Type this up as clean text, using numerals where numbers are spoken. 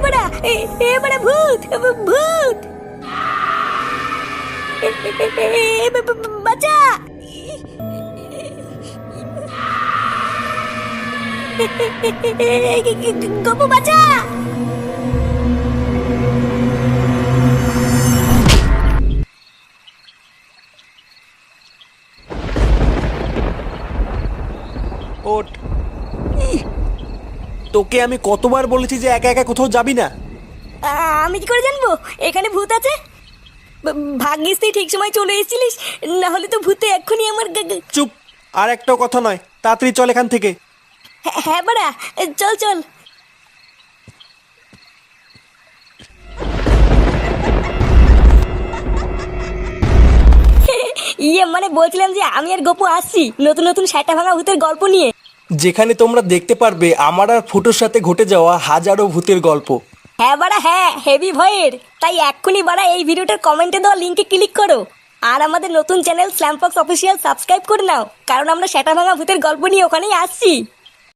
বড়া এ বড়া ভূত ভূত বাঁচা গপু বাঁচা। ওঠ। তোকে আমি কতবার বলেছি যে একা একা কোথাও যাবি না। আমি কি করে জানবো এখানে ভূত আছে? ভাগ্যিস তুই ঠিক সময় চলে এসেছিলিস, না হলে তো ভূতে এক্ষুনি আমার চুপ, আর একটাও কথা নয়, তাড়াতাড়ি চল এখান থেকে। হ্যাঁ বড়া চল চল। মানে বলছিলাম যে আমি আর গপু আসছি নতুন নতুন সেটা ভাঙা ভূতের গল্প নিয়ে, যেখানে তোমরা দেখতে পারবে আমার আর ফুটোর সাথে ঘটে যাওয়া হাজারো ভূতের গল্প। হ্যাঁ বাড়া হ্যাঁ, হেভি ভয়ের। তাই এক্ষুনি বাড়া এই ভিডিওটার কমেন্টে দেওয়া লিঙ্কে ক্লিক করো আর আমাদের নতুন চ্যানেল স্ল্যামফক্স অফিসিয়াল সাবস্ক্রাইব করে নাও, কারণ আমরা সেটা ভাঙা ভূতের গল্প নিয়ে ওখানেই আসছি।